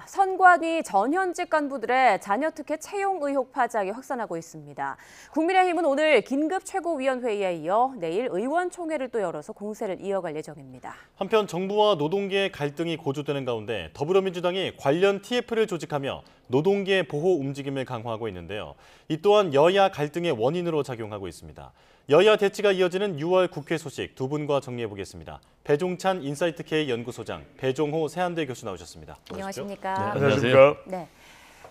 선관위 전현직 간부들의 자녀 특혜 채용 의혹 파장이 확산하고 있습니다. 국민의힘은 오늘 긴급 최고위원회의에 이어 내일 의원총회를 또 열어서 공세를 이어갈 예정입니다. 한편 정부와 노동계의 갈등이 고조되는 가운데 더불어민주당이 관련 TF를 조직하며 노동계 보호 움직임을 강화하고 있는데요. 이 또한 여야 갈등의 원인으로 작용하고 있습니다. 여야 대치가 이어지는 6월 국회 소식 두 분과 정리해보겠습니다. 배종찬 인사이트K 연구소장, 배종호 세한대 교수 나오셨습니다. 안녕하십니까? 네, 안녕하십니까? 네.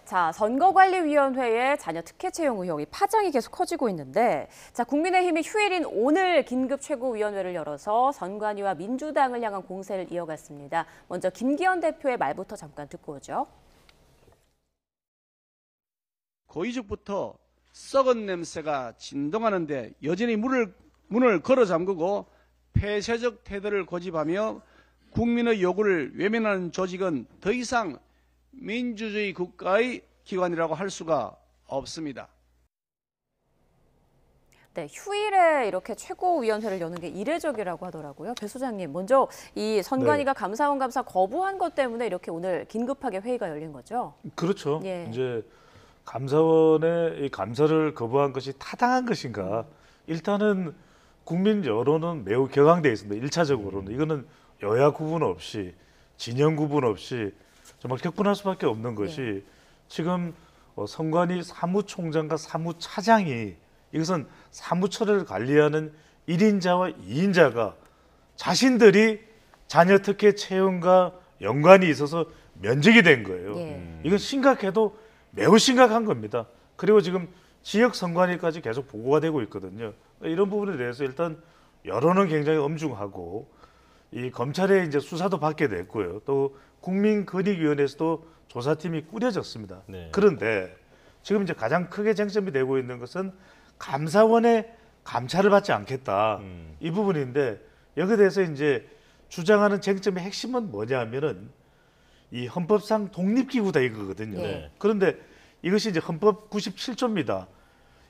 자, 선거관리위원회의 자녀 특혜 채용 의혹이 파장이 계속 커지고 있는데, 자, 국민의힘이 휴일인 오늘 긴급 최고위원회를 열어서 선관위와 민주당을 향한 공세를 이어갔습니다. 먼저 김기현 대표의 말부터 잠깐 듣고 오죠. 고이죽부터 썩은 냄새가 진동하는데 여전히 문을 걸어 잠그고 폐쇄적 태도를 고집하며 국민의 요구를 외면하는 조직은 더 이상 민주주의 국가의 기관이라고 할 수가 없습니다. 네, 휴일에 이렇게 최고위원회를 여는 게 이례적이라고 하더라고요. 배 소장님, 먼저 이 선관위가 감사원 감사 거부한 것 때문에 이렇게 오늘 긴급하게 회의가 열린 거죠? 그렇죠. 예. 이제 감사원의 이 감사를 거부한 것이 타당한 것인가? 일단은 국민 여론은 매우 격앙되어 있습니다. 1차적으로는 이거는 여야 구분 없이 진영 구분 없이 정말 격분할 수밖에 없는 것이 지금 선관위 사무총장과 사무차장이 이것은 사무처를 관리하는 1인자와 2인자가 자신들이 자녀 특혜 채용과 연관이 있어서 면직이 된 거예요. 이건 심각해도 매우 심각한 겁니다. 그리고 지금 지역 선관위까지 계속 보고가 되고 있거든요. 이런 부분에 대해서 일단 여론은 굉장히 엄중하고 이 검찰의 이제 수사도 받게 됐고요. 또 국민권익위원회에서도 조사팀이 꾸려졌습니다. 네. 그런데 지금 이제 가장 크게 쟁점이 되고 있는 것은 감사원의 감찰을 받지 않겠다 이 부분인데 여기에 대해서 이제 주장하는 쟁점의 핵심은 뭐냐면은 이 헌법상 독립기구다 이거거든요. 네. 그런데 이것이 이제 헌법 97조입니다.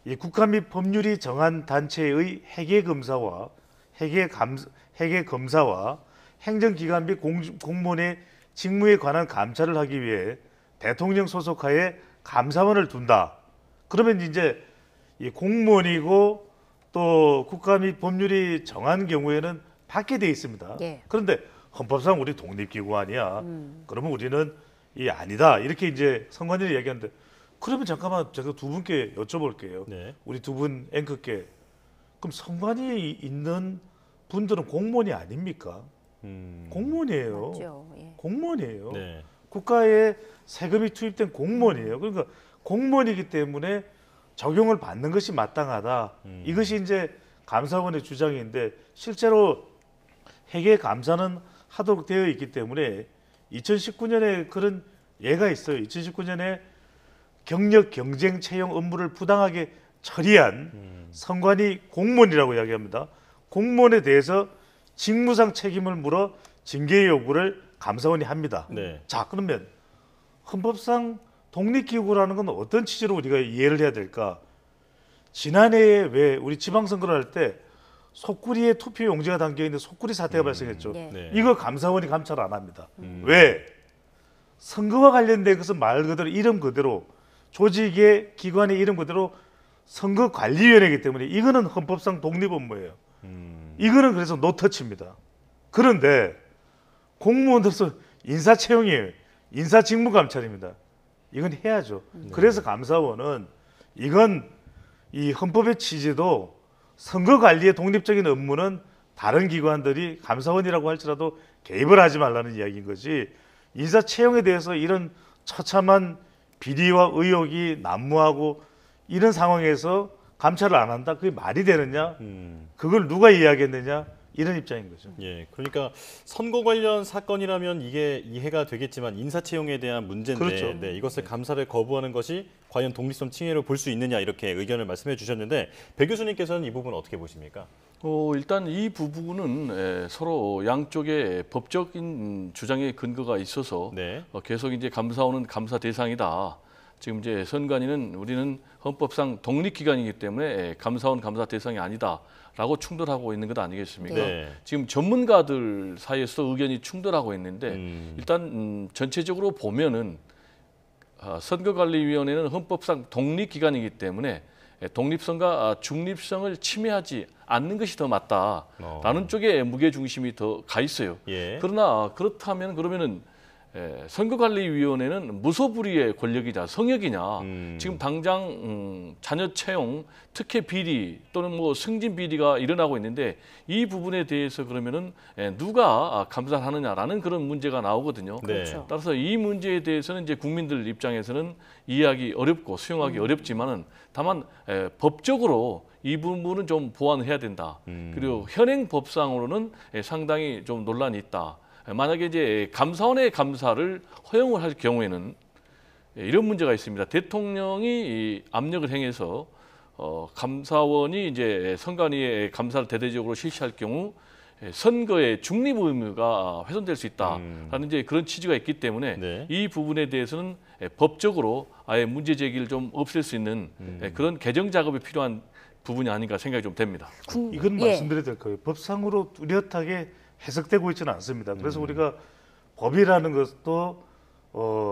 이 국가 및 법률이 정한 단체의 회계검사와 회계검사와 행정기관 및 공무원의 직무에 관한 감찰을 하기 위해 대통령 소속하에 감사원을 둔다. 그러면 이제 이 공무원이고 또 국가 및 법률이 정한 경우에는 받게 돼 있습니다. 그런데 헌법상 우리 독립기구 아니야. 그러면 우리는 이 아니다. 이렇게 이제 선관위를 얘기하는데 그러면 잠깐만 제가 두 분께 여쭤볼게요. 네. 우리 두 분 앵커께 그럼 선관위에 있는 분들은 공무원이 아닙니까? 공무원이에요. 맞죠. 예. 공무원이에요. 네. 국가에 세금이 투입된 공무원이에요. 그러니까 공무원이기 때문에 적용을 받는 것이 마땅하다. 이것이 이제 감사원의 주장인데 실제로 회계 감사는 하도록 되어 있기 때문에 2019년에 그런 예가 있어요. 2019년에 경력 경쟁 채용 업무를 부당하게 처리한 선관위 공무원이라고 이야기합니다. 공무원에 대해서 직무상 책임을 물어 징계 요구를 감사원이 합니다. 네. 자, 그러면 헌법상 독립기구라는 건 어떤 취지로 우리가 이해를 해야 될까? 지난해에 왜 우리 지방선거를 할 때 속구리에 투표 용지가 담겨 있는 속구리 사태가 발생했죠. 네. 이거 감사원이 감찰 안 합니다. 왜? 선거와 관련된 것은 말 그대로 이름 그대로 조직의 기관의 이름 그대로 선거관리위원회이기 때문에 이거는 헌법상 독립 업무예요. 이거는 그래서 노터치입니다. 그런데 공무원들서 인사 채용이에요. 인사 직무 감찰입니다. 이건 해야죠. 그래서 감사원은 이건 이 헌법의 취지도 선거관리의 독립적인 업무는 다른 기관들이 감사원이라고 할지라도 개입을 하지 말라는 이야기인 거지 인사 채용에 대해서 이런 처참한 비리와 의혹이 난무하고 이런 상황에서 감찰을 안 한다? 그게 말이 되느냐? 그걸 누가 이야기했느냐? 이런 입장인 거죠. 예, 그러니까 선거 관련 사건이라면 이게 이해가 되겠지만 인사 채용에 대한 문제인데 그렇죠. 네, 이것을 감사를 거부하는 것이 과연 독립성 침해로 볼 수 있느냐 이렇게 의견을 말씀해 주셨는데 배 교수님께서는 이 부분 어떻게 보십니까? 일단 이 부분은 서로 양쪽의 법적인 주장의 근거가 있어서 네. 계속 이제 감사원은 감사 대상이다. 지금 이제 선관위는 우리는 헌법상 독립기관이기 때문에 감사원 감사 대상이 아니다라고 충돌하고 있는 것 아니겠습니까? 네. 지금 전문가들 사이에서 의견이 충돌하고 있는데 일단 전체적으로 보면은 선거관리위원회는 헌법상 독립기관이기 때문에 독립성과 중립성을 침해하지 않는 것이 더 맞다라는 쪽에 무게중심이 더 가 있어요. 예. 그러나 그렇다면 그러면은 선거관리위원회는 무소불위의 권력이냐 성역이냐 지금 당장 자녀 채용 특혜 비리 또는 뭐 승진 비리가 일어나고 있는데 이 부분에 대해서 그러면은 누가 감사를 하느냐라는 그런 문제가 나오거든요. 네. 그렇죠. 따라서 이 문제에 대해서는 이제 국민들 입장에서는 이해하기 어렵고 수용하기 어렵지만은 다만 법적으로 이 부분은 좀 보완해야 된다. 그리고 현행 법상으로는 상당히 좀 논란이 있다. 만약에 이제 감사원의 감사를 허용을 할 경우에는 이런 문제가 있습니다. 대통령이 압력을 행해서 감사원이 이제 선관위의 감사를 대대적으로 실시할 경우 선거의 중립 의무가 훼손될 수 있다라는 이제 그런 취지가 있기 때문에 네. 이 부분에 대해서는 법적으로 아예 문제 제기를 좀 없앨 수 있는 그런 개정 작업이 필요한 부분이 아닌가 생각이 좀 됩니다. 이건 예. 말씀드려야 될 거예요. 법상으로 뚜렷하게 해석되고 있지는 않습니다. 그래서 우리가 법이라는 것도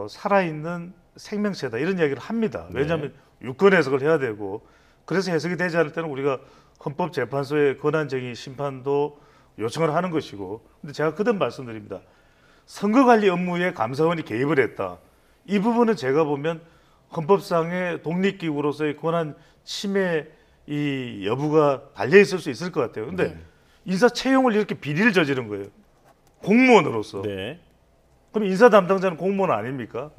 살아있는 생명체다 이런 이야기를 합니다. 왜냐하면 유권 해석을 해야 되고 그래서 해석이 되지 않을 때는 우리가 헌법재판소의 권한쟁의 심판도 요청을 하는 것이고 근데 제가 거듭 말씀드립니다. 선거관리 업무에 감사원이 개입을 했다. 이 부분은 제가 보면 헌법상의 독립기구로서의 권한 침해 이 여부가 달려 있을 수 있을 것 같아요. 근데 인사 채용을 이렇게 비리를 저지른 거예요. 공무원으로서. 네. 그럼 인사 담당자는 공무원 아닙니까?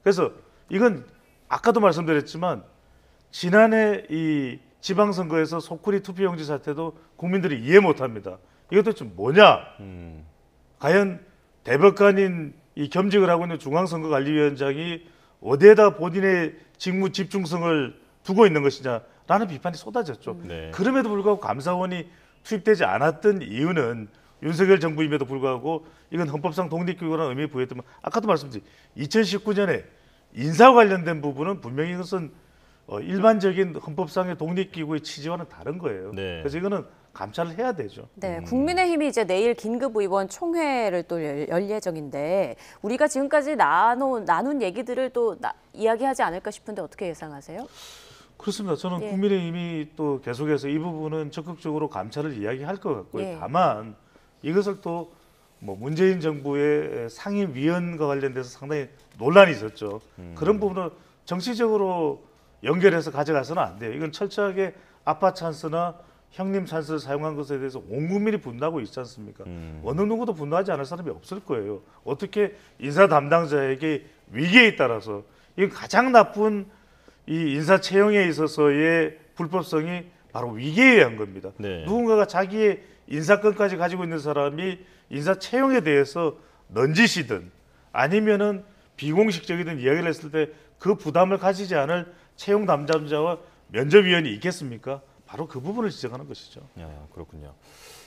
그래서 이건 아까도 말씀드렸지만 지난해 이 지방선거에서 소쿠리 투표용지 사태도 국민들이 이해 못합니다. 이것도 좀 뭐냐? 과연 대법관인 이 겸직을 하고 있는 중앙선거관리위원장이 어디에다 본인의 직무 집중성을 두고 있는 것이냐라는 비판이 쏟아졌죠. 네. 그럼에도 불구하고 감사원이 투입되지 않았던 이유는 윤석열 정부임에도 불구하고 이건 헌법상 독립기구라는 의미를 부여했지만 아까도 말씀드린 2019년에 인사와 관련된 부분은 분명히 이것은 일반적인 헌법상의 독립기구의 취지와는 다른 거예요. 네. 그래서 이거는 감찰을 해야 되죠. 네, 국민의힘이 이제 내일 긴급의원 총회를 또 열 예정인데 우리가 지금까지 나눈 얘기들을 또 이야기하지 않을까 싶은데 어떻게 예상하세요? 그렇습니다. 저는 예. 국민의힘이 또 계속해서 이 부분은 적극적으로 감찰을 이야기할 것 같고요. 예. 다만 이것을 또 뭐 문재인 정부의 상임위원과 관련돼서 상당히 논란이 있었죠. 그런 부분을 정치적으로 연결해서 가져가서는 안 돼요. 이건 철저하게 아빠 찬스나 형님 찬스를 사용한 것에 대해서 온 국민이 분노하고 있지 않습니까? 어느 누구도 분노하지 않을 사람이 없을 거예요. 어떻게 인사 담당자에게 위계에 따라서 이건 가장 나쁜 이 인사 채용에 있어서의 불법성이 바로 위계에 의한 겁니다. 네. 누군가가 자기의 인사권까지 가지고 있는 사람이 인사 채용에 대해서 넌지시든 아니면은 비공식적이든 이야기를 했을 때 그 부담을 가지지 않을 채용 담당자와 면접위원이 있겠습니까? 바로 그 부분을 지적하는 것이죠. 그렇군요.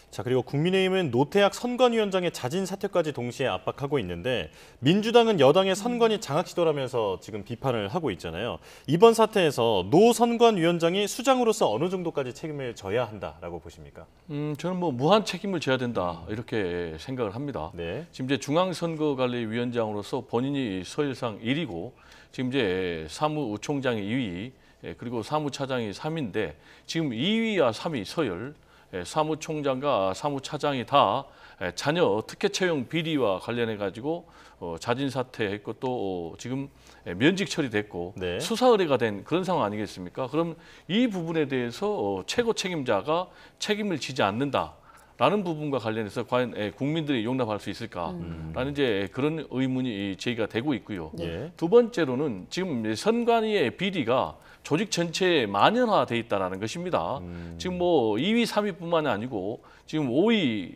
자, 그리고 국민의힘은 노태학 선관위원장의 자진 사퇴까지 동시에 압박하고 있는데 민주당은 여당의 선관위 장악 시도라면서 지금 비판을 하고 있잖아요. 이번 사태에서 노 선관위원장이 수장으로서 어느 정도까지 책임을 져야 한다라고 보십니까? 저는 뭐 무한 책임을 져야 된다 이렇게 생각을 합니다. 네. 지금 이제 중앙선거관리위원장으로서 본인이 서열상 1위고 지금 이제 사무총장이 2위 그리고 사무차장이 3위인데 지금 2위와 3위 서열 사무총장과 사무차장이 다 자녀 특혜 채용 비리와 관련해 가지고 자진 사퇴했고 또 지금 면직 처리됐고 네. 수사 의뢰가 된 그런 상황 아니겠습니까? 그럼 이 부분에 대해서 최고 책임자가 책임을 지지 않는다라는 부분과 관련해서 과연 국민들이 용납할 수 있을까라는 이제 그런 의문이 제기가 되고 있고요. 예. 두 번째로는 지금 선관위의 비리가 조직 전체에 만연화돼 있다는 것입니다. 지금 뭐 2위, 3위뿐만이 아니고 지금 5위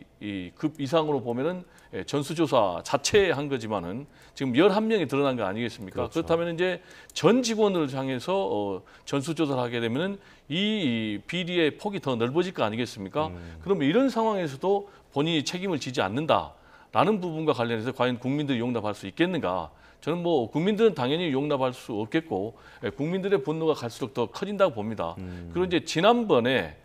급 이상으로 보면은 전수조사 자체 한 거지만은 지금 11명이 드러난 거 아니겠습니까? 그렇죠. 그렇다면 이제 전 직원을 향해서 전수조사를 하게 되면은 이 비리의 폭이 더 넓어질 거 아니겠습니까? 그러면 이런 상황에서도 본인이 책임을 지지 않는다라는 부분과 관련해서 과연 국민들이 용납할 수 있겠는가? 저는 뭐 국민들은 당연히 용납할 수 없겠고 국민들의 분노가 갈수록 더 커진다고 봅니다. 그리고 이제 지난번에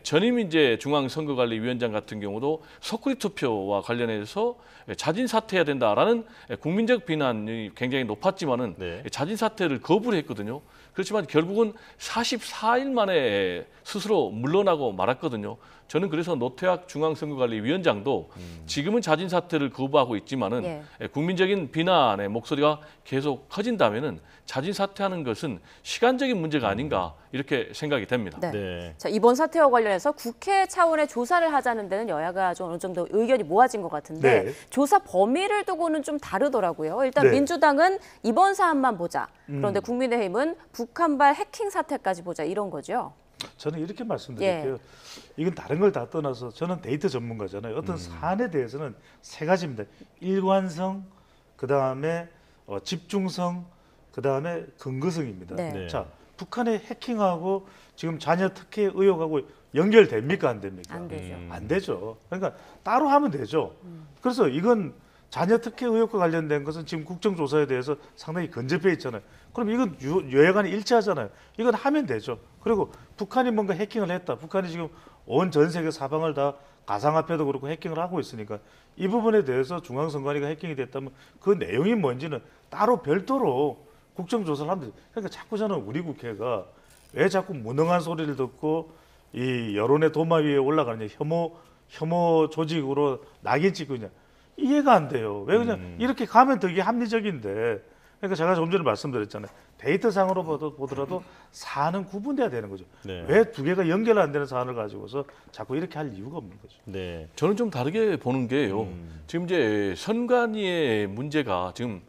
전임 이제 중앙선거관리위원장 같은 경우도 속구리 투표와 관련해서 자진 사퇴해야 된다라는 국민적 비난이 굉장히 높았지만은 네. 자진 사퇴를 거부를 했거든요. 그렇지만 결국은 44일 만에 스스로 물러나고 말았거든요. 저는 그래서 노태학 중앙선거관리위원장도 지금은 자진 사퇴를 거부하고 있지만은 예. 국민적인 비난의 목소리가 계속 커진다면은 자진 사퇴하는 것은 시간적인 문제가 아닌가 이렇게 생각이 됩니다. 네. 네. 자, 이번 사태와 관련해서 국회 차원의 조사를 하자는 데는 여야가 좀 어느 정도 의견이 모아진 것 같은데 네. 조사 범위를 두고는 좀 다르더라고요. 일단 네. 민주당은 이번 사안만 보자. 그런데 국민의힘은 북한발 해킹 사태까지 보자 이런 거죠. 저는 이렇게 말씀드릴게요. 이건 다른 걸 다 떠나서 저는 데이터 전문가잖아요. 어떤 사안에 대해서는 세 가지입니다. 일관성, 그 다음에 집중성, 그 다음에 근거성입니다. 네. 네. 자, 북한의 해킹하고 지금 자녀 특혜 의혹하고 연결됩니까 안 됩니까? 안 되죠. 안 되죠. 그러니까 따로 하면 되죠. 그래서 이건 자녀 특혜 의혹과 관련된 것은 지금 국정조사에 대해서 상당히 근접해 있잖아요. 그럼 이건 여야간이 일치하잖아요. 이건 하면 되죠. 그리고 북한이 뭔가 해킹을 했다. 북한이 지금 온 전 세계 사방을 다 가상화폐도 그렇고 해킹을 하고 있으니까 이 부분에 대해서 중앙선관위가 해킹이 됐다면 그 내용이 뭔지는 따로 별도로 국정조사를 하면 돼요. 그러니까 자꾸 저는 우리 국회가 왜 자꾸 무능한 소리를 듣고 이 여론의 도마 위에 올라가느냐, 혐오 조직으로 낙인 찍고 있냐, 이해가 안 돼요. 왜 그냥 이렇게 가면 되게 합리적인데. 그러니까 제가 좀 전에 말씀드렸잖아요. 데이터상으로 보더라도 사안은 구분돼야 되는 거죠. 네. 왜 두 개가 연결 안 되는 사안을 가지고서 자꾸 이렇게 할 이유가 없는 거죠. 네. 저는 좀 다르게 보는 게요. 지금 이제 선관위의 문제가 지금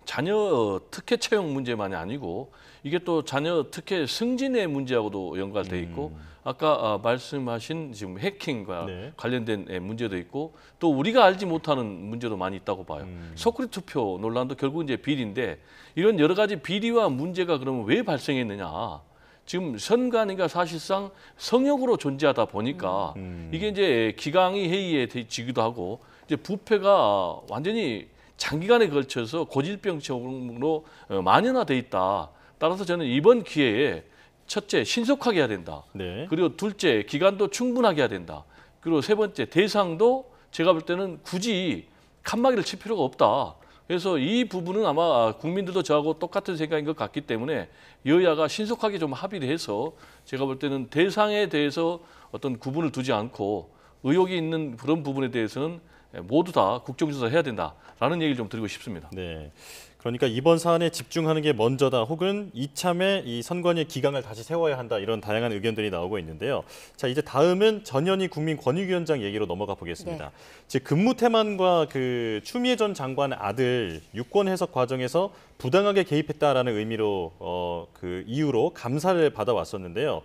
자녀 특혜 채용 문제만이 아니고 이게 또 자녀 특혜 승진의 문제하고도 연관돼 있고 아까 말씀하신 지금 해킹과 네. 관련된 문제도 있고 또 우리가 알지 못하는 문제도 많이 있다고 봐요. 속구리 투표 논란도 결국 이제 비리인데 이런 여러 가지 비리와 문제가 그러면 왜 발생했느냐? 지금 선관위가 사실상 성역으로 존재하다 보니까 이게 이제 기강이 회의에 지기도 하고 이제 부패가 완전히 장기간에 걸쳐서 고질병처럼으로 만연화돼 있다. 따라서 저는 이번 기회에 첫째 신속하게 해야 된다. 네. 그리고 둘째 기간도 충분하게 해야 된다. 그리고 세 번째 대상도 제가 볼 때는 굳이 칸막이를 칠 필요가 없다. 그래서 이 부분은 아마 국민들도 저하고 똑같은 생각인 것 같기 때문에 여야가 신속하게 좀 합의를 해서 제가 볼 때는 대상에 대해서 어떤 구분을 두지 않고 의혹이 있는 그런 부분에 대해서는 모두 다 국정조사 해야 된다라는 얘기를 좀 드리고 싶습니다. 네. 그러니까 이번 사안에 집중하는 게 먼저다 혹은 이참에 이 선관위의 기강을 다시 세워야 한다 이런 다양한 의견들이 나오고 있는데요. 자, 이제 다음은 전현희 국민권익위원장 얘기로 넘어가 보겠습니다. 네. 즉 근무태만과 그 추미애 전 장관의 아들 유권 해석 과정에서 부당하게 개입했다라는 의미로 그 이유로 감사를 받아왔었는데요.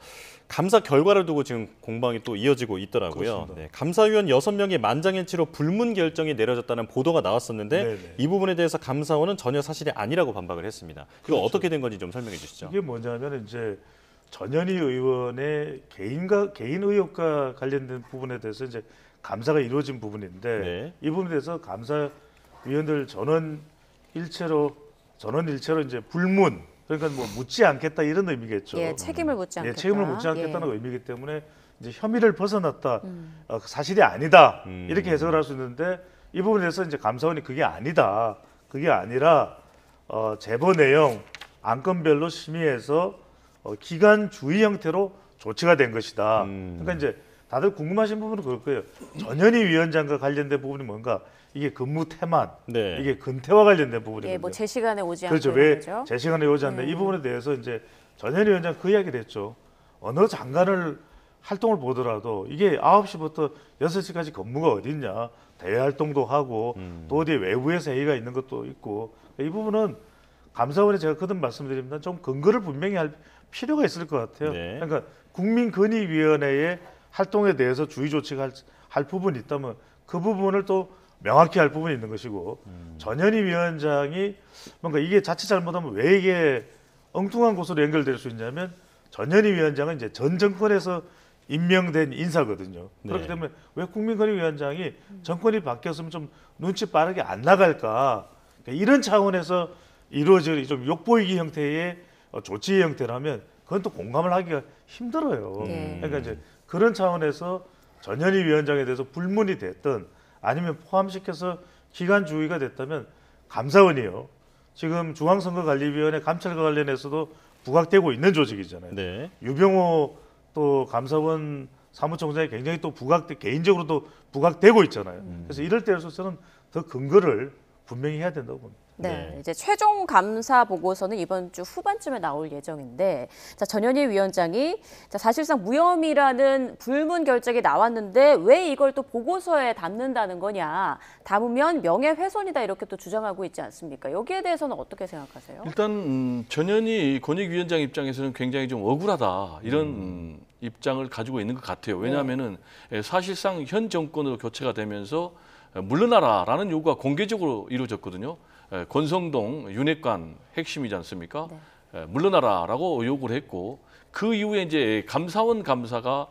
감사 결과를 두고 지금 공방이 또 이어지고 있더라고요. 네, 감사위원 6명이 만장일치로 불문 결정이 내려졌다는 보도가 나왔었는데 네네. 이 부분에 대해서 감사원은 전혀 사실이 아니라고 반박을 했습니다. 이거 그렇죠. 어떻게 된 건지 좀 설명해 주시죠. 이게 뭐냐면 이제 전현희 의원의 개인 의혹과 관련된 부분에 대해서 이제 감사가 이루어진 부분인데 네. 이 부분에 대해서 감사위원들 전원 일체로 이제 불문, 그러니까 뭐 묻지 않겠다 이런 의미겠죠. 예, 책임을 묻지 않겠다. 책임을 묻지 않겠다는 예. 의미이기 때문에 이제 혐의를 벗어났다, 사실이 아니다 이렇게 해석을 할 수 있는데 이 부분에 대해서 이제 감사원이 그게 아니다, 그게 아니라 제보 내용 안건별로 심의해서 기간 주의 형태로 조치가 된 것이다. 그러니까 이제 다들 궁금하신 부분은 그럴 거예요. 전현희 위원장과 관련된 부분이 뭔가, 이게 근무 태만, 네. 이게 근태와 관련된 부분이거든요. 예, 뭐 제 시간에 오지 않고 그렇죠. 이런 왜 거죠. 제 시간에 오지 않나, 이 부분에 대해서 이제 전현희 위원장 그 이야기를 했죠. 어느 장관을 활동을 보더라도 이게 9시부터 6시까지 근무가 어딨냐, 대외 활동도 하고 또 어디 외부에서 회의가 있는 것도 있고, 이 부분은 감사원에 제가 거듭 말씀드립니다. 좀 근거를 분명히 할 필요가 있을 것 같아요. 네. 그러니까 국민권익위원회의 활동에 대해서 주의 조치가 할 부분이 있다면 그 부분을 또 명확히 할 부분이 있는 것이고, 전현희 위원장이 뭔가 이게 자칫 잘못하면 왜 이게 엉뚱한 곳으로 연결될 수 있냐면, 전현희 위원장은 이제 전 정권에서 임명된 인사거든요. 네. 그렇기 때문에 왜 국민권익위원장이 정권이 바뀌었으면 좀 눈치 빠르게 안 나갈까, 그러니까 이런 차원에서 이루어질 좀 욕보이기 형태의 조치의 형태라면 그건 또 공감을 하기가 힘들어요. 그러니까 이제 그런 차원에서 전현희 위원장에 대해서 불문이 됐든 아니면 포함시켜서 기간 주의가 됐다면 감사원이요. 지금 중앙선거관리위원회 감찰과 관련해서도 부각되고 있는 조직이잖아요. 네. 유병호 또 감사원 사무총장이 굉장히 또 개인적으로도 부각되고 있잖아요. 그래서 이럴 때 있어서는 더 근거를 분명히 해야 된다고 봅니다. 네, 이제 최종 감사 보고서는 이번 주 후반쯤에 나올 예정인데, 자, 전현희 위원장이 자, 사실상 무혐의라는 불문 결정이 나왔는데 왜 이걸 또 보고서에 담는다는 거냐, 담으면 명예훼손이다 이렇게 또 주장하고 있지 않습니까? 여기에 대해서는 어떻게 생각하세요? 일단 전현희 권익위원장 입장에서는 굉장히 좀 억울하다 이런 입장을 가지고 있는 것 같아요. 왜냐하면은 사실상 현 정권으로 교체가 되면서 물러나라라는 요구가 공개적으로 이루어졌거든요. 권성동 윤핵관 핵심이지 않습니까? 물러나라라고 요구를 했고 그 이후에 이제 감사원 감사가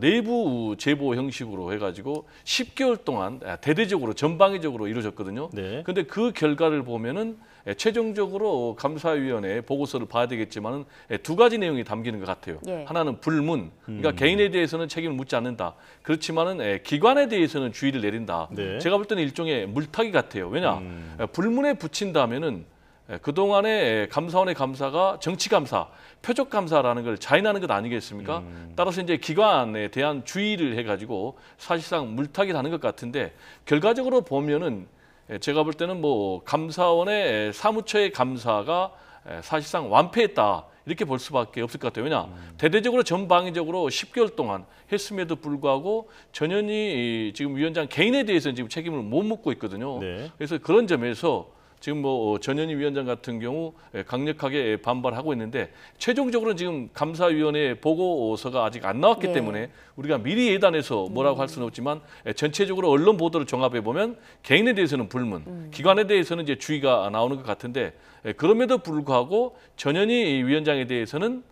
내부 제보 형식으로 해가지고 10개월 동안 대대적으로 전방위적으로 이루어졌거든요. 네. 근데 그 결과를 보면은 최종적으로 감사위원회 보고서를 봐야 되겠지만은 두 가지 내용이 담기는 것 같아요. 예. 하나는 불문, 그러니까 개인에 대해서는 책임을 묻지 않는다. 그렇지만은 기관에 대해서는 주의를 내린다. 네. 제가 볼 때는 일종의 물타기 같아요. 왜냐, 불문에 붙인다면은 그동안의 감사원의 감사가 정치 감사, 표적 감사라는 걸 자인하는 것 아니겠습니까? 따라서 이제 기관에 대한 주의를 해가지고 사실상 물타기를 하는 것 같은데 결과적으로 보면은 제가 볼 때는 뭐 감사원의 사무처의 감사가 사실상 완패했다 이렇게 볼 수밖에 없을 것 같아요. 왜냐 대대적으로 전방위적으로 10개월 동안 했음에도 불구하고 전현희 지금 위원장 개인에 대해서는 지금 책임을 못 묻고 있거든요. 네. 그래서 그런 점에서 지금 뭐 전현희 위원장 같은 경우 강력하게 반발하고 있는데 최종적으로는 지금 감사위원회 보고서가 아직 안 나왔기 예. 때문에 우리가 미리 예단해서 뭐라고 할 수는 없지만 전체적으로 언론 보도를 종합해 보면 개인에 대해서는 불문, 기관에 대해서는 이제 주의가 나오는 것 같은데 그럼에도 불구하고 전현희 위원장에 대해서는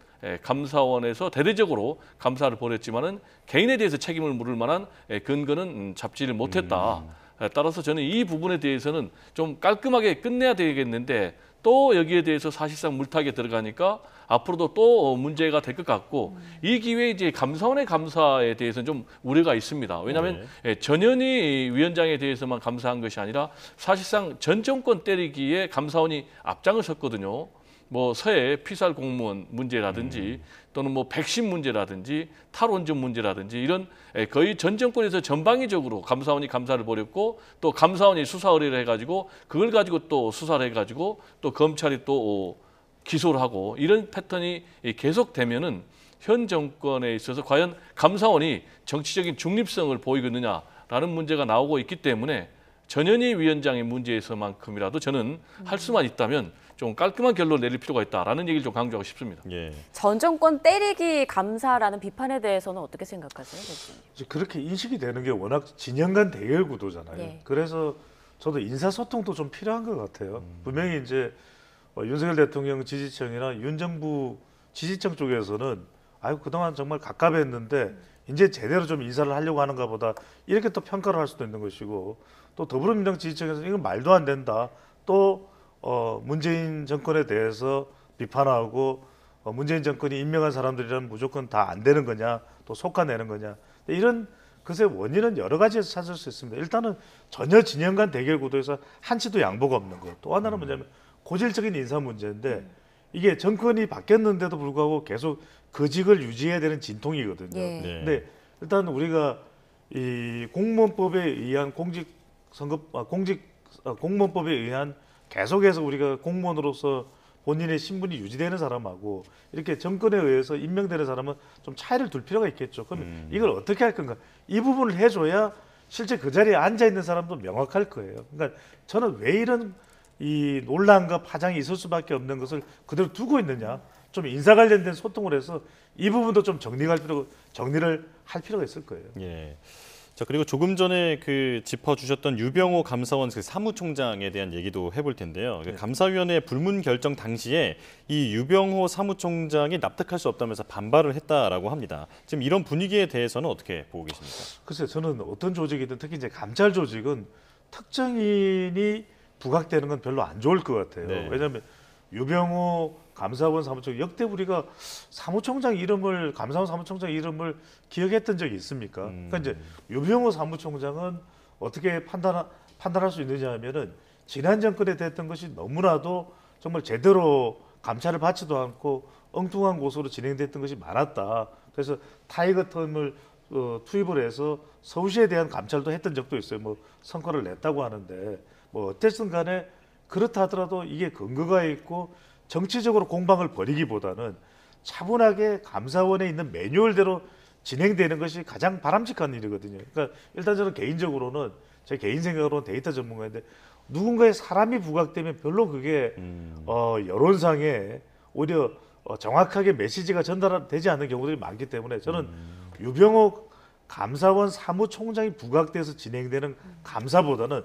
감사원에서 대대적으로 감사를 벌였지만은 개인에 대해서 책임을 물을 만한 근거는 잡지를 못했다. 따라서 저는 이 부분에 대해서는 좀 깔끔하게 끝내야 되겠는데 또 여기에 대해서 사실상 물타기에 들어가니까 앞으로도 또 문제가 될 것 같고 이 기회에 이제 감사원의 감사에 대해서는 좀 우려가 있습니다. 왜냐하면 전현희 위원장에 대해서만 감사한 것이 아니라 사실상 전 정권 때리기에 감사원이 앞장을 섰거든요. 뭐 서해 피살 공무원 문제라든지 또는 뭐 백신 문제라든지 탈원전 문제라든지 이런 거의 전 정권에서 전방위적으로 감사원이 감사를 벌였고 또 감사원이 수사 의뢰를 해가지고 그걸 가지고 또 수사를 해가지고 또 검찰이 또 기소를 하고 이런 패턴이 계속되면은 현 정권에 있어서 과연 감사원이 정치적인 중립성을 보이고 있느냐라는 문제가 나오고 있기 때문에 전현희 위원장의 문제에서만큼이라도 저는 할 수만 있다면 좀 깔끔한 결론을 내릴 필요가 있다라는 얘기를 좀 강조하고 싶습니다. 예. 전 정권 때리기 감사라는 비판에 대해서는 어떻게 생각하세요, 교수님? 이제 그렇게 인식이 되는 게 워낙 진영 간 대결 구도잖아요. 예. 그래서 저도 인사소통도 좀 필요한 것 같아요. 분명히 이제 윤석열 대통령 지지층이나 윤 정부 지지층 쪽에서는 아유 그동안 정말 갑갑했는데 이제 제대로 좀 인사를 하려고 하는가 보다 이렇게 또 평가를 할 수도 있는 것이고 또 더불어민주당 지지층에서는 이건 말도 안 된다. 또 문재인 정권에 대해서 비판하고 문재인 정권이 임명한 사람들이라면 무조건 다 안 되는 거냐 또 속아내는 거냐 이런 글쎄 원인은 여러 가지에서 찾을 수 있습니다. 일단은 전혀 진영 간 대결 구도에서 한치도 양보가 없는 것. 또 하나는 뭐냐면 고질적인 인사 문제인데 이게 정권이 바뀌었는데도 불구하고 계속 그 직을 유지해야 되는 진통이거든요. 예. 네. 근데 일단 우리가 이 공무원법에 의한 공무원법에 의한 계속해서 우리가 공무원으로서 본인의 신분이 유지되는 사람하고 이렇게 정권에 의해서 임명되는 사람은 좀 차이를 둘 필요가 있겠죠. 그러면 이걸 어떻게 할 건가? 이 부분을 해줘야 실제 그 자리에 앉아 있는 사람도 명확할 거예요. 그러니까 저는 왜 이런 이 논란과 파장이 있을 수밖에 없는 것을 그대로 두고 있느냐? 좀 인사 관련된 소통을 해서 이 부분도 좀 정리를 할 필요가 있을 거예요. 예. 자, 그리고 조금 전에 그 짚어주셨던 유병호 감사원 그 사무총장에 대한 얘기도 해볼 텐데요. 네. 감사위원회 불문 결정 당시에 이 유병호 사무총장이 납득할 수 없다면서 반발을 했다라고 합니다. 지금 이런 분위기에 대해서는 어떻게 보고 계십니까? 글쎄요, 저는 어떤 조직이든 특히 이제 감찰 조직은 특정인이 부각되는 건 별로 안 좋을 것 같아요. 네. 왜냐하면 유병호 감사원 사무총장 역대 우리가 사무총장 이름을 감사원 사무총장 이름을 기억했던 적이 있습니까? 그러니까 이제 유병호 사무총장은 어떻게 판단할 수 있느냐 하면은 지난 정권에 됐던 것이 너무나도 정말 제대로 감찰을 받지도 않고 엉뚱한 곳으로 진행됐던 것이 많았다. 그래서 타이거 텀을 투입을 해서 서울시에 대한 감찰도 했던 적도 있어요. 뭐 성과를 냈다고 하는데 뭐 어쨌든 간에 그렇다 하더라도 이게 근거가 있고 정치적으로 공방을 벌이기보다는 차분하게 감사원에 있는 매뉴얼대로 진행되는 것이 가장 바람직한 일이거든요. 그러니까 일단 저는 개인적으로는 제 개인 생각으로는 데이터 전문가인데 누군가의 사람이 부각되면 별로 그게 여론상에 오히려 정확하게 메시지가 전달되지 않는 경우들이 많기 때문에 저는 유병호 감사원 사무총장이 부각돼서 진행되는 감사보다는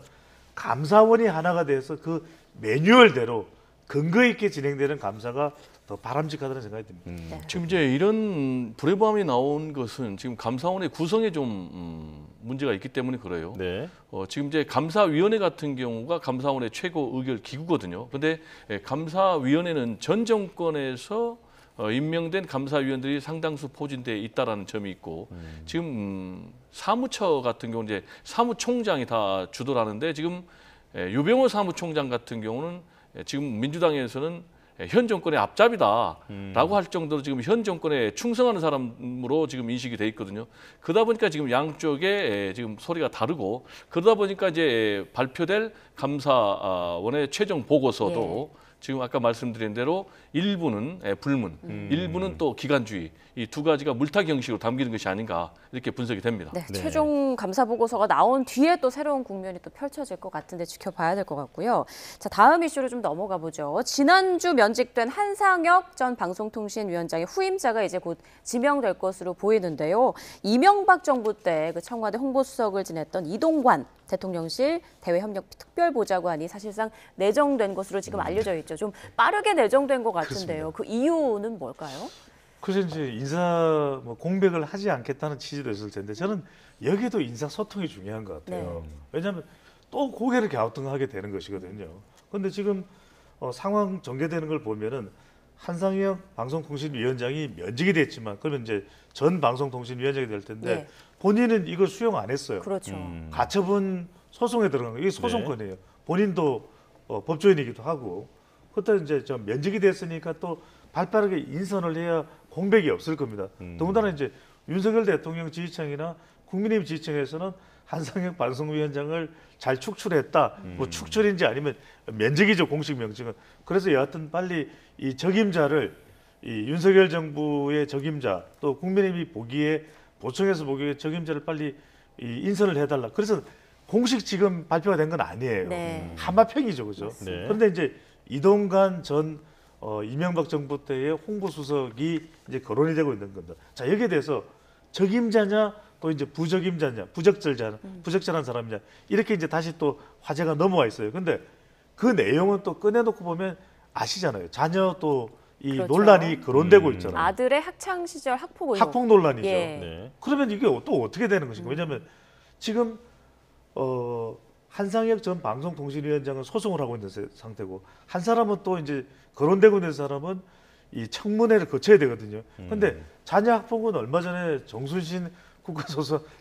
감사원이 하나가 돼서 그 매뉴얼대로 근거 있게 진행되는 감사가 더 바람직하다는 생각이 듭니다. 네. 지금 이제 이런 불협화음이 나온 것은 지금 감사원의 구성에 좀 문제가 있기 때문에 그래요. 네. 지금 이제 감사위원회 같은 경우가 감사원의 최고 의결 기구거든요. 그런데 감사위원회는 전 정권에서 임명된 감사위원들이 상당수 포진돼 있다라는 점이 있고 지금 사무처 같은 경우 이제 사무총장이 다 주도를 하는데 지금 유병호 사무총장 같은 경우는 지금 민주당에서는 현 정권의 앞잡이다라고 할 정도로 지금 현 정권에 충성하는 사람으로 지금 인식이 돼 있거든요. 그러다 보니까 지금 양쪽에 지금 소리가 다르고 그러다 보니까 이제 발표될 감사원의 최종 보고서도 지금 아까 말씀드린 대로 일부는 불문, 일부는 또 기간주의 이 두 가지가 물타기 형식으로 담기는 것이 아닌가 이렇게 분석이 됩니다. 네, 네. 최종 감사 보고서가 나온 뒤에 또 새로운 국면이 또 펼쳐질 것 같은데 지켜봐야 될 것 같고요. 자, 다음 이슈로 좀 넘어가 보죠. 지난주 면직된 한상혁 전 방송통신위원장의 후임자가 이제 곧 지명될 것으로 보이는데요. 이명박 정부 때 그 청와대 홍보수석을 지냈던 이동관 대통령실 대외협력 특별보좌관이 사실상 내정된 것으로 지금 알려져 있죠. 좀 빠르게 내정된 것 같은데요. 그 이유는 뭘까요? 그래서 이제 인사 공백을 하지 않겠다는 취지도 있을 텐데 저는 여기도 인사 소통이 중요한 것 같아요. 왜냐하면 또 고개를 갸우뚱하게 되는 것이거든요. 그런데 지금 상황 전개되는 걸 보면은 한상혁 방송통신위원장이 면직이 됐지만 그러면 이제 전 방송통신위원장이 될 텐데 본인은 이걸 수용 안 했어요. 그렇죠. 가처분 소송에 들어간 거예요. 이게 소송권이에요. 본인도 법조인이기도 하고 그때 이제 좀 면직이 됐으니까 또 발빠르게 인선을 해야 공백이 없을 겁니다. 더군다나 이제 윤석열 대통령 지휘청이나 국민의힘 지휘청에서는 한상혁 방송위원장을 잘 축출했다. 뭐 축출인지 아니면 면직이죠, 공식 명칭은. 그래서 여하튼 빨리 이 적임자를 이 윤석열 정부의 적임자 또 국민의힘이 보기에 보청해서 보기에 적임자를 빨리 이 인선을 해달라. 그래서 공식 지금 발표가 된 건 아니에요. 네. 한마평이죠, 그죠? 네. 그런데 이제 이동관 전 이명박 정부 때의 홍보수석이 이제 거론이 되고 있는 겁니다. 자, 여기에 대해서 적임자냐 또 이제 부적임자냐, 부적절한 사람이냐 이렇게 이제 다시 또 화제가 넘어와 있어요. 근데 그 내용은 또 꺼내놓고 보면 아시잖아요. 자녀 또 이 그렇죠. 논란이 거론되고 있잖아요. 아들의 학창 시절 학폭 의혹. 학폭 논란이죠. 예. 네. 그러면 이게 또 어떻게 되는 것인가? 왜냐하면 지금 한상혁 전 방송통신위원장은 소송을 하고 있는 상태고 한 사람은 또 이제 거론되고 있는 사람은 이 청문회를 거쳐야 되거든요. 그런데 자녀 학폭은 얼마 전에 정순신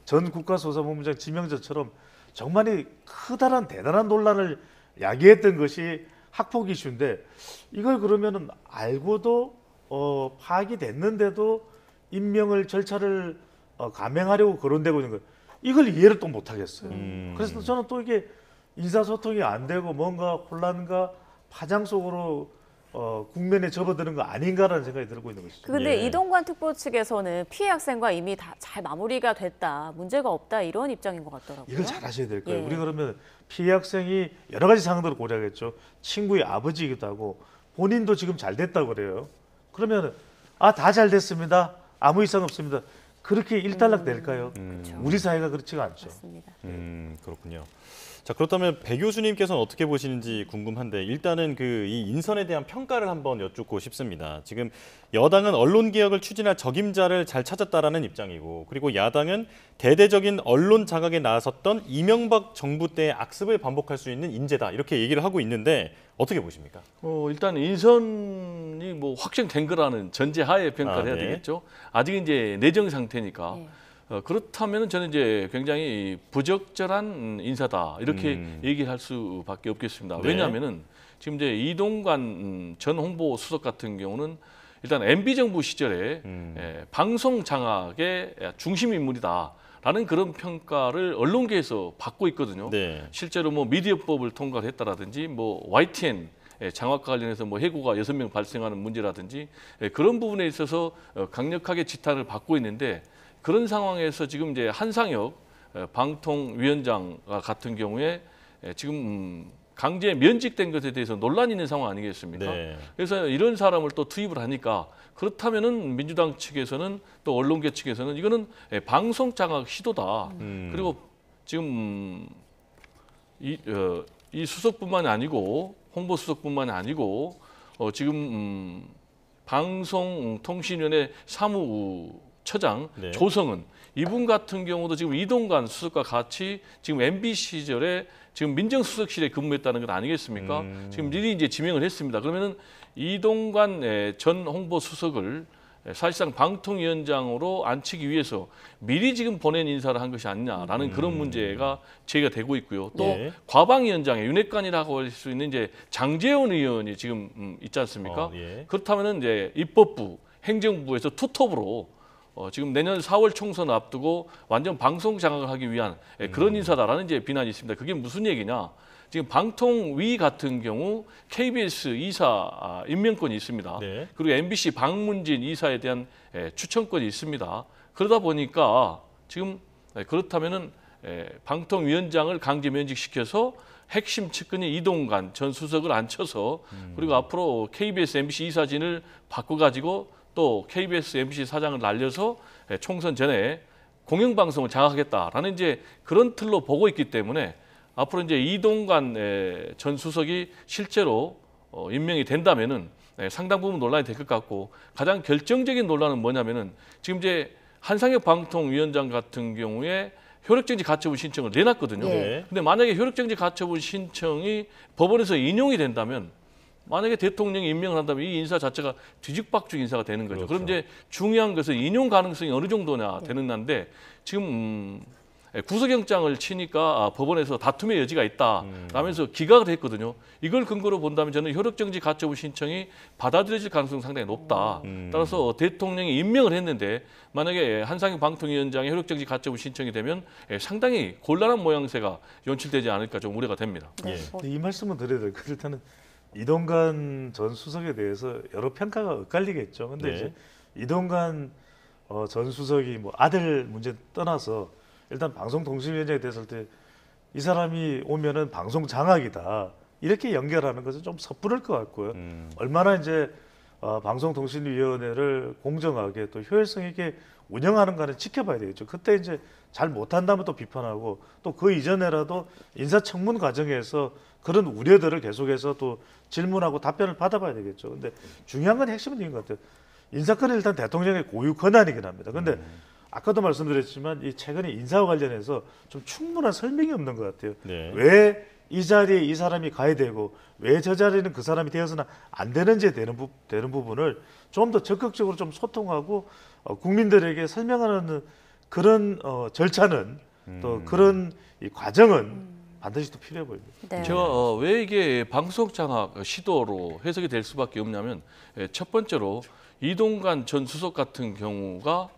전 국가수사본부장 지명자처럼 정말 크다란 대단한 논란을 야기했던 것이 학폭 이슈인데 이걸 그러면은 알고도 파악이 됐는데도 임명을 절차를 감행하려고 거론되고 있는 거 이걸 이해를 또 못하겠어요. 그래서 저는 또 이게 인사소통이 안 되고 뭔가 혼란과 파장 속으로 국면에 접어드는 거 아닌가라는 생각이 들고 있는 것이죠. 근데 예. 이동관 특보 측에서는 피해 학생과 이미 다 잘 마무리가 됐다, 문제가 없다 이런 입장인 것 같더라고요. 이걸 잘 하셔야 될 거예요. 예. 우리 그러면 피해 학생이 여러 가지 상황들을 고려하겠죠. 친구의 아버지이기도 하고 본인도 지금 잘 됐다고 그래요. 그러면 다 잘 됐습니다. 아무 이상 없습니다. 그렇게 일단락 될까요? 그렇죠. 우리 사회가 그렇지가 않죠. 맞습니다. 그렇군요. 자, 그렇다면 배 교수님께서는 어떻게 보시는지 궁금한데 일단은 이 인선에 대한 평가를 한번 여쭙고 싶습니다. 지금 여당은 언론개혁을 추진할 적임자를 잘 찾았다라는 입장이고 그리고 야당은 대대적인 언론 장악에 나섰던 이명박 정부 때의 악습을 반복할 수 있는 인재다 이렇게 얘기를 하고 있는데 어떻게 보십니까? 일단 인선이 뭐 확정된 거라는 전제하에 평가를 해야 네. 되겠죠. 아직 이제 내정 상태니까. 네. 그렇다면 저는 이제 굉장히 부적절한 인사다 이렇게 얘기할 수밖에 없겠습니다. 네. 왜냐하면은 지금 이제 이동관 전 홍보 수석 같은 경우는 일단 MB 정부 시절에 방송 장악의 중심 인물이다라는 그런 평가를 언론계에서 받고 있거든요. 네. 실제로 뭐 미디어법을 통과를 했다라든지 뭐 YTN 장악과 관련해서 뭐 해고가 6명 발생하는 문제라든지 그런 부분에 있어서 강력하게 지탄을 받고 있는데 그런 상황에서 지금 이제 한상혁 방통위원장 같은 경우에 지금 강제 면직된 것에 대해서 논란이 있는 상황 아니겠습니까? 네. 그래서 이런 사람을 또 투입을 하니까 그렇다면은 민주당 측에서는 또 언론계 측에서는 이거는 방송 장악 시도다. 그리고 지금 이 수석뿐만이 아니고 홍보 수석뿐만이 아니고 지금 방송통신위원회 사무처장 네. 조성은 이분 같은 경우도 지금 이동관 수석과 같이 지금 MB 시절에 지금 민정수석실에 근무했다는 건 아니겠습니까? 지금 미리 이제 지명을 했습니다. 그러면은 이동관 전 홍보수석을 사실상 방통위원장으로 앉히기 위해서 미리 지금 보낸 인사를 한 것이 아니냐라는 그런 문제가 제기가 되고 있고요. 또 네. 과방위원장의 윤핵관이라고 할 수 있는 이제 장제원 의원이 지금 있지 않습니까? 예. 그렇다면은 이제 입법부, 행정부에서 투톱으로 지금 내년 4월 총선을 앞두고 완전 방송 장악을 하기 위한 그런 인사다라는 이제 비난이 있습니다. 그게 무슨 얘기냐? 지금 방통위 같은 경우 KBS 이사 임명권이 있습니다. 네. 그리고 MBC 박문진 이사에 대한 추천권이 있습니다. 그러다 보니까 지금 그렇다면은 방통위원장을 강제 면직시켜서 핵심 측근인 이동관 전 수석을 앉혀서 그리고 앞으로 KBS, MBC 이사진을 바꿔가지고 또 KBS, MBC 사장을 날려서 총선 전에 공영방송을 장악하겠다라는 이제 그런 틀로 보고 있기 때문에 앞으로 이제 이동관 전 수석이 실제로 임명이 된다면은 상당 부분 논란이 될 것 같고 가장 결정적인 논란은 뭐냐면은 지금 이제 한상혁 방통위원장 같은 경우에 효력정지 가처분 신청을 내놨거든요. 네. 근데 만약에 효력정지 가처분 신청이 법원에서 인용이 된다면 만약에 대통령이 임명을 한다면 이 인사 자체가 뒤죽박죽 인사가 되는 거죠. 그렇죠. 그럼 이제 중요한 것은 인용 가능성이 어느 정도냐 되는 난데 지금 구속영장을 치니까 법원에서 다툼의 여지가 있다 라면서 기각을 했거든요. 이걸 근거로 본다면 저는 효력정지 가처분 신청이 받아들여질 가능성이 상당히 높다. 따라서 대통령이 임명을 했는데 만약에 한상혁 방통위원장의 효력정지 가처분 신청이 되면 상당히 곤란한 모양새가 연출되지 않을까 좀 우려가 됩니다. 네. 예. 근데 이 말씀은 드려야 될 것. 일단은 이동관 전 수석에 대해서 여러 평가가 엇갈리겠죠. 근데 네. 이제 이동관 전 수석이 뭐 아들 문제 떠나서 일단 방송통신위원장이 됐을 때 이 사람이 오면은 방송 장악이다 이렇게 연결하는 것은 좀 섣부를 것 같고요. 얼마나 이제 방송통신위원회를 공정하게 또 효율성 있게 운영하는가는 지켜봐야 되겠죠. 그때 이제 잘 못한다면 또 비판하고 또 그 이전에라도 인사청문 과정에서 그런 우려들을 계속해서 또 질문하고 답변을 받아봐야 되겠죠. 근데 중요한 건 핵심은 이런 것 같아요. 인사권은 일단 대통령의 고유 권한이긴 합니다. 근데 아까도 말씀드렸지만 이 최근에 인사와 관련해서 좀 충분한 설명이 없는 것 같아요. 네. 왜 이 자리에 이 사람이 가야 되고 왜 저 자리는 그 사람이 되어서는 안 되는지에 되는 부분을 좀 더 적극적으로 좀 소통하고 국민들에게 설명하는 그런 절차는 또 그런 이 과정은 반드시 또 필요해 보입니다. 네. 제가 왜 이게 방송 장악 시도로 해석이 될 수밖에 없냐면 첫 번째로 이동관 전 수석 같은 경우가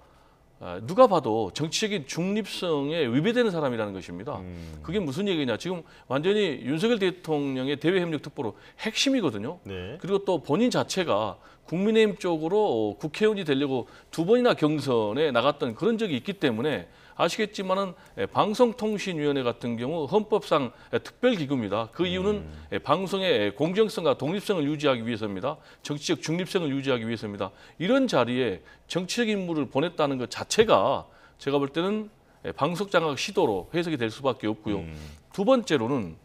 누가 봐도 정치적인 중립성에 위배되는 사람이라는 것입니다. 그게 무슨 얘기냐? 지금 완전히 윤석열 대통령의 대외협력특보로 핵심이거든요. 네. 그리고 또 본인 자체가 국민의힘 쪽으로 국회의원이 되려고 2번이나 경선에 나갔던 그런 적이 있기 때문에 아시겠지만은 방송통신위원회 같은 경우 헌법상 특별기구입니다. 그 이유는 방송의 공정성과 독립성을 유지하기 위해서입니다. 정치적 중립성을 유지하기 위해서입니다. 이런 자리에 정치적 인물을 보냈다는 것 자체가 제가 볼 때는 방송 장악 시도로 해석이 될 수밖에 없고요. 두 번째로는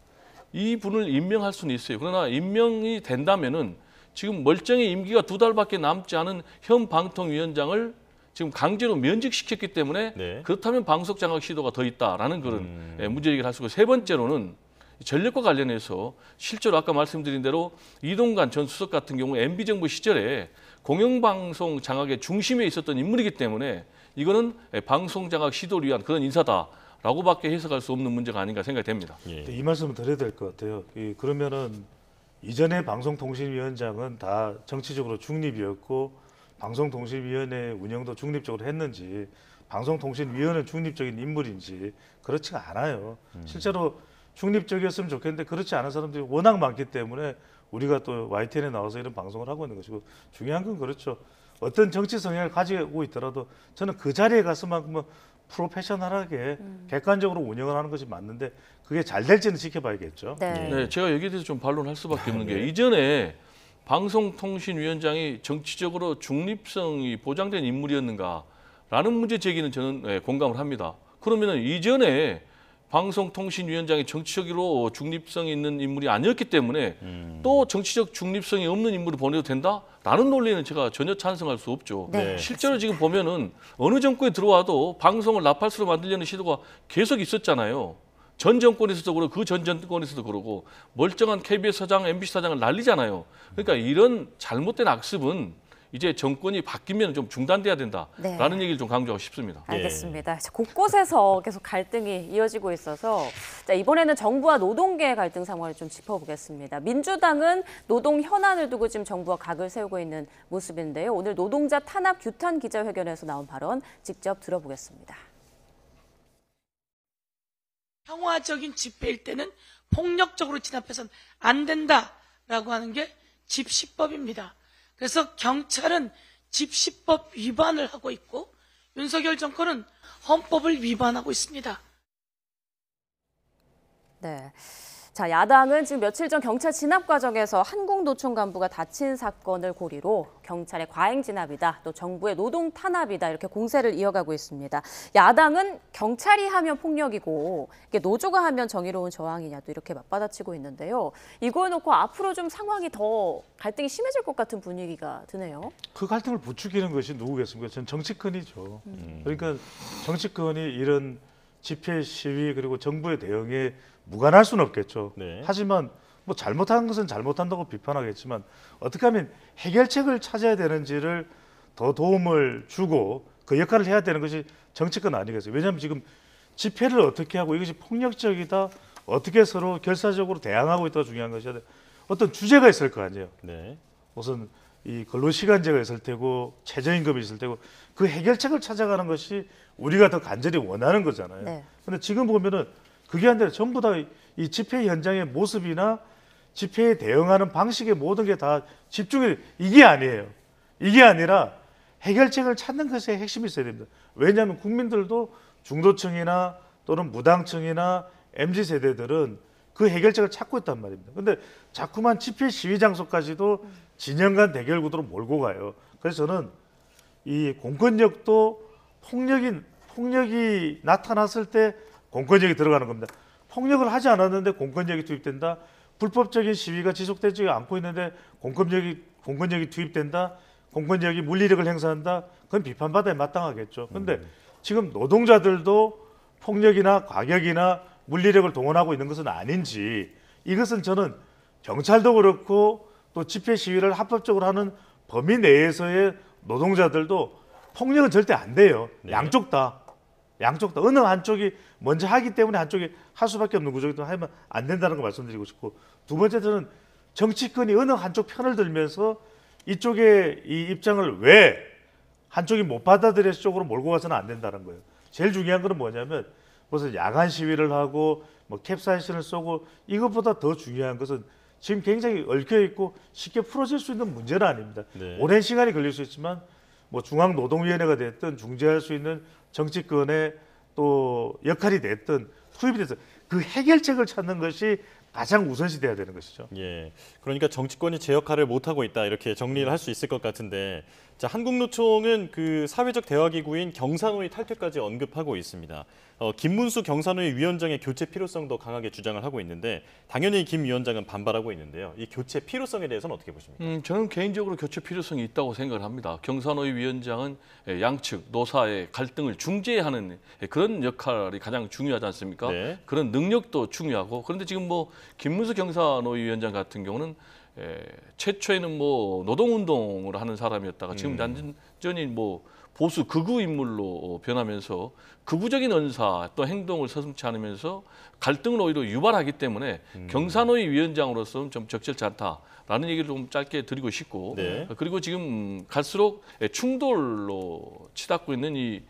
이분을 임명할 수는 있어요. 그러나 임명이 된다면은 지금 멀쩡히 임기가 2달밖에 남지 않은 현 방통위원장을 지금 강제로 면직시켰기 때문에 네. 그렇다면 방석 장악 시도가 더 있다라는 그런 문제 제기를 할 수 있고, 세 번째로는 전력과 관련해서 실제로 아까 말씀드린 대로 이동관 전 수석 같은 경우 MB 정부 시절에 공영방송 장악의 중심에 있었던 인물이기 때문에 이거는 방송 장악 시도를 위한 그런 인사다라고밖에 해석할 수 없는 문제가 아닌가 생각이 됩니다. 예. 이 말씀을 드려야 될 것 같아요. 그러면은 이전에 방송통신위원장은 다 정치적으로 중립이었고 방송통신위원회 운영도 중립적으로 했는지 방송통신위원회 중립적인 인물인지 그렇지가 않아요. 실제로 중립적이었으면 좋겠는데 그렇지 않은 사람들이 워낙 많기 때문에 우리가 또 YTN에 나와서 이런 방송을 하고 있는 것이고, 중요한 건 그렇죠. 어떤 정치 성향을 가지고 있더라도 저는 그 자리에 가서만큼은 프로페셔널하게 객관적으로 운영을 하는 것이 맞는데 그게 잘 될지는 지켜봐야겠죠. 네. 네, 제가 여기에 대해서 좀 반론할 수밖에 없는 게 이전에 방송통신위원장이 정치적으로 중립성이 보장된 인물이었는가라는 문제 제기는 저는 공감을 합니다. 그러면은 이전에 방송통신위원장이 정치적으로 중립성이 있는 인물이 아니었기 때문에 또 정치적 중립성이 없는 인물을 보내도 된다라는 논리는 제가 전혀 찬성할 수 없죠. 네. 실제로 지금 보면은 어느 정권에 들어와도 방송을 나팔수로 만들려는 시도가 계속 있었잖아요. 전 정권에서도 그렇고 그 전 정권에서도 그러고 멀쩡한 KBS 사장, MBC 사장을 날리잖아요. 그러니까 이런 잘못된 악습은 이제 정권이 바뀌면 좀 중단돼야 된다라는 얘기를 좀 강조하고 싶습니다. 알겠습니다. 곳곳에서 계속 갈등이 이어지고 있어서 자, 이번에는 정부와 노동계의 갈등 상황을 좀 짚어보겠습니다. 민주당은 노동 현안을 두고 지금 정부와 각을 세우고 있는 모습인데요. 오늘 노동자 탄압 규탄 기자회견에서 나온 발언 직접 들어보겠습니다. 평화적인 집회일 때는 폭력적으로 진압해서는 안 된다라고 하는 게 집시법입니다. 그래서 경찰은 집시법 위반을 하고 있고 윤석열 정권은 헌법을 위반하고 있습니다. 네. 자, 야당은 지금 며칠 전 경찰 진압 과정에서 한국노총 간부가 다친 사건을 고리로 경찰의 과잉 진압이다, 또 정부의 노동 탄압이다 이렇게 공세를 이어가고 있습니다. 야당은 경찰이 하면 폭력이고 이게 노조가 하면 정의로운 저항이냐 또 이렇게 맞받아치고 있는데요. 이걸 놓고 앞으로 좀 상황이 더 갈등이 심해질 것 같은 분위기가 드네요. 그 갈등을 부추기는 것이 누구겠습니까? 전 정치권이죠. 그러니까 정치권이 이런 집회 시위 그리고 정부의 대응에 무관할 수는 없겠죠. 네. 하지만 뭐 잘못한 것은 잘못한다고 비판하겠지만 어떻게 하면 해결책을 찾아야 되는지를 더 도움을 주고 그 역할을 해야 되는 것이 정치권 아니겠어요. 왜냐하면 지금 집회를 어떻게 하고 이것이 폭력적이다, 어떻게 서로 결사적으로 대항하고 있다가 중요한 것이 어떤 주제가 있을 거 아니에요. 네. 우선 이 근로시간제가 있을 테고 최저임금이 있을 테고 그 해결책을 찾아가는 것이 우리가 더 간절히 원하는 거잖아요. 네. 근데 지금 보면은 그게 아니라 전부 다 이 집회 현장의 모습이나 집회에 대응하는 방식의 모든 게 다 집중이 이게 아니에요. 이게 아니라 해결책을 찾는 것에 핵심이 있어야 됩니다. 왜냐하면 국민들도 중도층이나 또는 무당층이나 MZ세대들은 그 해결책을 찾고 있단 말입니다. 근데 자꾸만 집회 시위 장소까지도 진영 간 대결 구도로 몰고 가요. 그래서 저는 이 공권력도 폭력이 나타났을 때 공권력이 들어가는 겁니다. 폭력을 하지 않았는데 공권력이 투입된다. 불법적인 시위가 지속되지 않고 있는데 공권력이 투입된다. 공권력이 물리력을 행사한다. 그건 비판받아야 마땅하겠죠. 그런데 지금 노동자들도 폭력이나 과격이나 물리력을 동원하고 있는 것은 아닌지, 이것은 저는 경찰도 그렇고 또 집회 시위를 합법적으로 하는 범위 내에서의 노동자들도 폭력은 절대 안 돼요. 네. 양쪽 다 어느 한쪽이 먼저 하기 때문에 한쪽이 할 수밖에 없는 구조이기 때문에 하면 안 된다는 거 말씀드리고 싶고, 두 번째는 정치권이 어느 한쪽 편을 들면서 이쪽의 이 입장을 왜 한쪽이 못 받아들여서 쪽으로 몰고 가서는 안 된다는 거예요. 제일 중요한 거는 뭐냐면 무슨 야간 시위를 하고 뭐 캡사이신을 쏘고, 이것보다 더 중요한 것은 지금 굉장히 얽혀 있고 쉽게 풀어질 수 있는 문제는 아닙니다. 네. 오랜 시간이 걸릴 수 있지만 뭐 중앙노동위원회가 됐든 중재할 수 있는 정치권의 또 역할이 됐든 투입이 돼서 그 해결책을 찾는 것이 가장 우선시 돼야 되는 것이죠. 예. 그러니까 정치권이 제 역할을 못 하고 있다 이렇게 정리를 할 수 있을 것 같은데, 자, 한국노총은 그 사회적 대화기구인 경사노위 탈퇴까지 언급하고 있습니다. 김문수 경사노위 위원장의 교체 필요성도 강하게 주장을 하고 있는데 당연히 김 위원장은 반발하고 있는데요. 이 교체 필요성에 대해서는 어떻게 보십니까? 저는 개인적으로 교체 필요성이 있다고 생각을 합니다. 경사노위 위원장은 양측 노사의 갈등을 중재하는 그런 역할이 가장 중요하지 않습니까? 네. 그런 능력도 중요하고 그런데 지금 뭐 김문수 경사노위 위원장 같은 경우는 최초에는 뭐 노동운동을 하는 사람이었다가 지금 완전히 뭐 보수 극우 인물로 변하면서 극우적인 언사 또 행동을 서슴지 않으면서 갈등을 오히려 유발하기 때문에 경사노위 위원장으로서는 좀 적절치 않다라는 얘기를 좀 짧게 드리고 싶고 네. 그리고 지금 갈수록 충돌로 치닫고 있는 이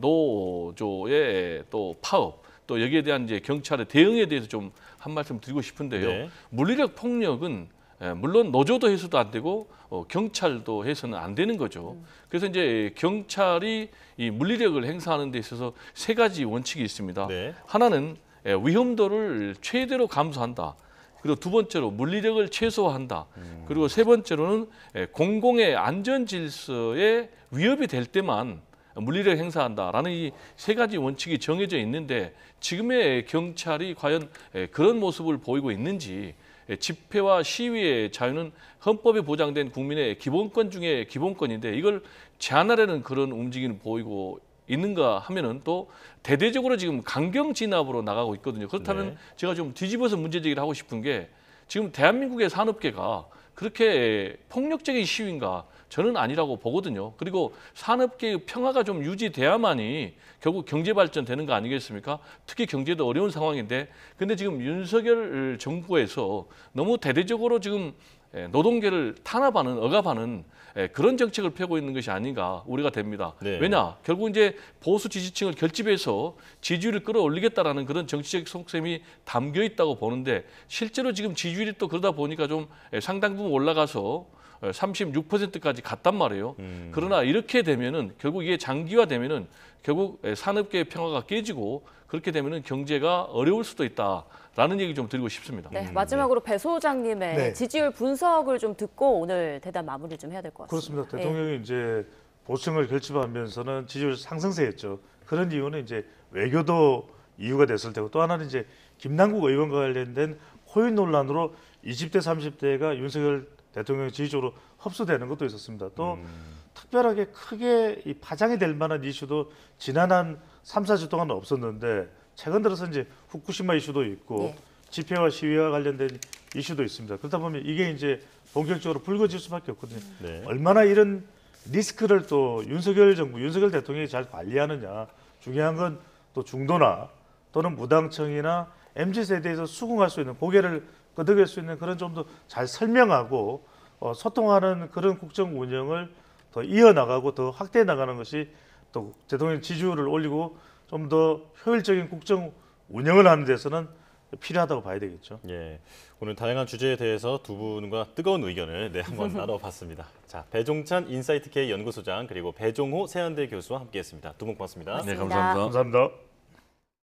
노조의 또 파업 또 여기에 대한 이제 경찰의 대응에 대해서 좀 한 말씀 드리고 싶은데요. 네. 물리력 폭력은 물론 노조도 해서도 안 되고 경찰도 해서는 안 되는 거죠. 그래서 이제 경찰이 이 물리력을 행사하는 데 있어서 세 가지 원칙이 있습니다. 네. 하나는 위험도를 최대로 감소한다. 그리고 두 번째로 물리력을 최소화한다. 그리고 세 번째로는 공공의 안전 질서에 위협이 될 때만 물리력 행사한다라는 이 세 가지 원칙이 정해져 있는데 지금의 경찰이 과연 그런 모습을 보이고 있는지 집회와 시위의 자유는 헌법에 보장된 국민의 기본권 중에 기본권인데 이걸 제한하려는 그런 움직임을 보이고 있는가 하면은 또 대대적으로 지금 강경 진압으로 나가고 있거든요. 그렇다면 네. 제가 좀 뒤집어서 문제 제기를 하고 싶은 게 지금 대한민국의 산업계가 그렇게 폭력적인 시위인가 저는 아니라고 보거든요. 그리고 산업계의 평화가 좀 유지돼야만이 결국 경제 발전되는 거 아니겠습니까? 특히 경제도 어려운 상황인데 근데 지금 윤석열 정부에서 너무 대대적으로 지금 노동계를 탄압하는 억압하는 그런 정책을 펴고 있는 것이 아닌가 우려가 됩니다. 네. 왜냐? 결국 이제 보수 지지층을 결집해서 지지율을 끌어올리겠다라는 그런 정치적 속셈이 담겨 있다고 보는데 실제로 지금 지지율이 또 그러다 보니까 좀 상당 부분 올라가서 36%까지 갔단 말이에요. 그러나 이렇게 되면은 결국 이게 장기화되면은 결국 산업계의 평화가 깨지고 그렇게 되면은 경제가 어려울 수도 있다라는 얘기 좀 드리고 싶습니다. 네, 마지막으로 배 소장님의 네. 지지율 분석을 좀 듣고 오늘 대담 마무리 좀 해야 될 것 같습니다. 그렇습니다. 대통령이 이제 보수층을 결집하면서는 지지율 상승세였죠. 그런 이유는 이제 외교도 이유가 됐을 테고 또 하나는 이제 김남국 의원과 관련된 호의 논란으로 20대, 30대가 윤석열 대통령 지지적으로 흡수되는 것도 있었습니다. 또 특별하게 크게 이 파장이 될 만한 이슈도 지난 한 3, 4주 동안 없었는데 최근 들어서 이제 후쿠시마 이슈도 있고 네. 집회와 시위와 관련된 이슈도 있습니다. 그렇다 보면 이게 이제 본격적으로 불거질 수밖에 없거든요. 네. 얼마나 이런 리스크를 또 윤석열 정부, 윤석열 대통령이 잘 관리하느냐. 중요한 건 또 중도나 또는 무당층이나 MZ세대에서 수긍할 수 있는 고개를 끄덕일 수 있는 그런 좀 더 잘 설명하고 소통하는 그런 국정 운영을 더 이어나가고 더 확대해 나가는 것이 또 대통령 지지율을 올리고 좀 더 효율적인 국정 운영을 하는 데서는 필요하다고 봐야 되겠죠. 예, 오늘 다양한 주제에 대해서 두 분과 뜨거운 의견을 한번 나눠봤습니다. 자, 배종찬 인사이트K 연구소장 그리고 배종호 세한대 교수와 함께했습니다. 두 분 고맙습니다. 네, 고맙습니다. 감사합니다. 감사합니다.